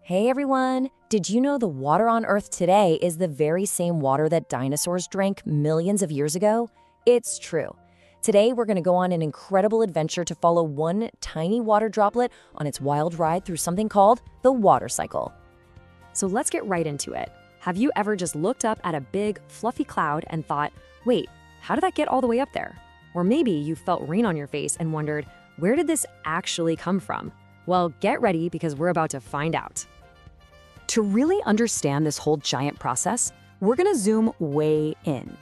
Hey everyone! Did you know the water on Earth today is the very same water that dinosaurs drank millions of years ago? It's true. Today we're going to go on an incredible adventure to follow one tiny water droplet on its wild ride through something called the water cycle. So let's get right into it. Have you ever just looked up at a big, fluffy cloud and thought, wait, how did that get all the way up there? Or maybe you felt rain on your face and wondered, where did this actually come from? Well, get ready because we're about to find out. To really understand this whole giant process, we're gonna zoom way in.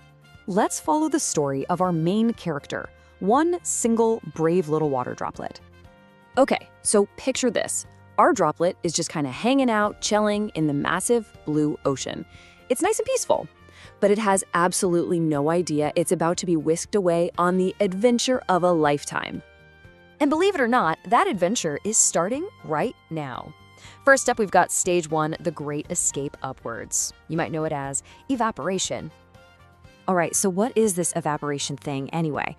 Let's follow the story of our main character, one single brave little water droplet. Okay, so picture this. Our droplet is just kind of hanging out, chilling in the massive blue ocean. It's nice and peaceful, but it has absolutely no idea it's about to be whisked away on the adventure of a lifetime. And believe it or not, that adventure is starting right now. First up, we've got stage one, the great escape upwards. You might know it as evaporation. All right, so what is this evaporation thing anyway?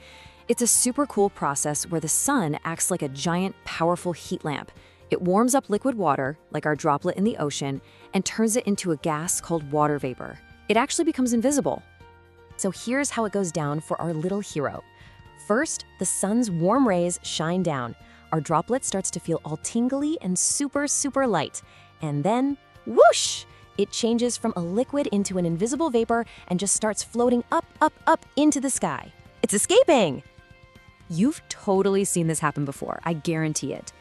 It's a super cool process where the sun acts like a giant, powerful heat lamp. It warms up liquid water, like our droplet in the ocean, and turns it into a gas called water vapor. It actually becomes invisible. So here's how it goes down for our little hero. First, the sun's warm rays shine down. Our droplet starts to feel all tingly and super, super light. And then, whoosh! It changes from a liquid into an invisible vapor and just starts floating up, up, up into the sky. It's escaping! You've totally seen this happen before, I guarantee it.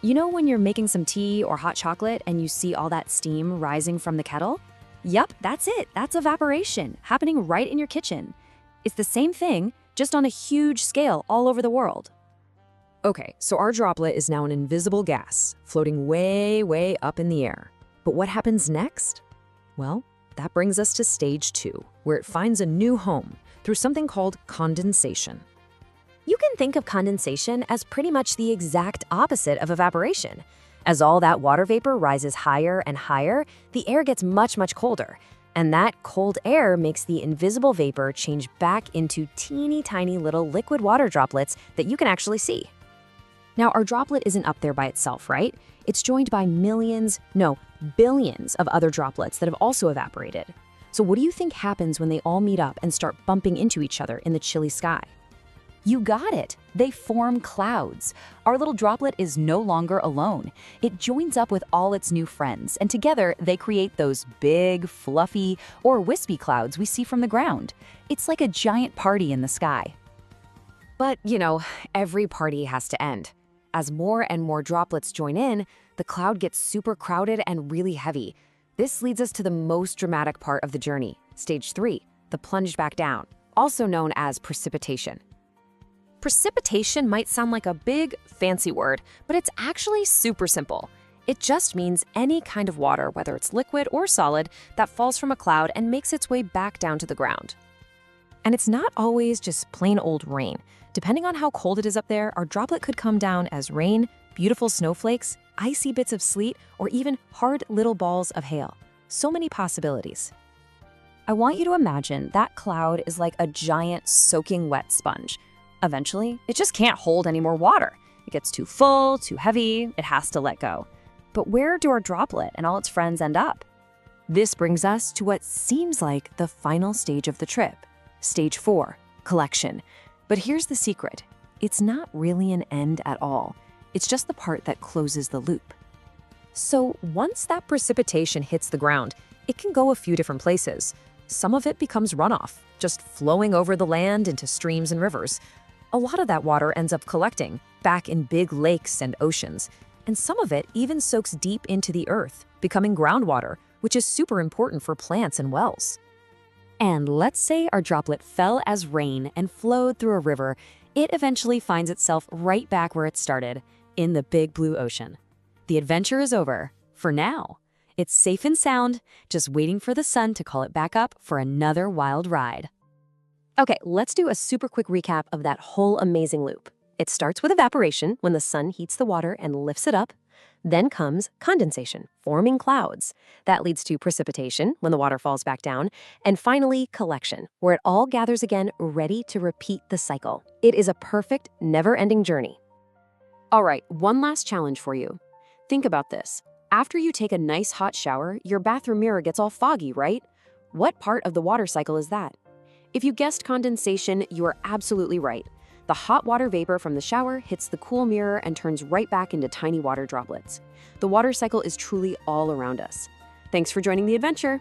You know when you're making some tea or hot chocolate and you see all that steam rising from the kettle? Yup, that's it. That's evaporation, happening right in your kitchen. It's the same thing, just on a huge scale all over the world. Okay, so our droplet is now an invisible gas, floating way, way up in the air. But what happens next? Well, that brings us to stage two, where it finds a new home through something called condensation. You can think of condensation as pretty much the exact opposite of evaporation. As all that water vapor rises higher and higher, the air gets much, much colder. And that cold air makes the invisible vapor change back into teeny tiny little liquid water droplets that you can actually see. Now, our droplet isn't up there by itself, right? It's joined by billions of other droplets that have also evaporated. So what do you think happens when they all meet up and start bumping into each other in the chilly sky? You got it. They form clouds. Our little droplet is no longer alone. It joins up with all its new friends, and together they create those big, fluffy, or wispy clouds we see from the ground. It's like a giant party in the sky. But, you know, every party has to end. As more and more droplets join in, the cloud gets super crowded and really heavy. This leads us to the most dramatic part of the journey, stage three, the plunge back down, also known as precipitation. Precipitation might sound like a big, fancy word, but it's actually super simple. It just means any kind of water, whether it's liquid or solid, that falls from a cloud and makes its way back down to the ground. And it's not always just plain old rain. Depending on how cold it is up there, our droplet could come down as rain, beautiful snowflakes, icy bits of sleet, or even hard little balls of hail. So many possibilities. I want you to imagine that cloud is like a giant soaking wet sponge. Eventually, it just can't hold any more water. It gets too full, too heavy, it has to let go. But where do our droplet and all its friends end up? This brings us to what seems like the final stage of the trip. Stage four, collection. But here's the secret. It's not really an end at all. It's just the part that closes the loop. So once that precipitation hits the ground, it can go a few different places. Some of it becomes runoff, just flowing over the land into streams and rivers. A lot of that water ends up collecting back in big lakes and oceans. And some of it even soaks deep into the earth, becoming groundwater, which is super important for plants and wells. And let's say our droplet fell as rain and flowed through a river. It eventually finds itself right back where it started, in the big blue ocean. The adventure is over, for now. It's safe and sound, just waiting for the sun to call it back up for another wild ride. Okay, let's do a super quick recap of that whole amazing loop. It starts with evaporation, when the sun heats the water and lifts it up. Then comes condensation, forming clouds. That leads to precipitation, when the water falls back down. And finally, collection, where it all gathers again, ready to repeat the cycle. It is a perfect, never-ending journey. All right, one last challenge for you. Think about this. After you take a nice hot shower, your bathroom mirror gets all foggy, right? What part of the water cycle is that? If you guessed condensation, you are absolutely right. The hot water vapor from the shower hits the cool mirror and turns right back into tiny water droplets. The water cycle is truly all around us. Thanks for joining the adventure.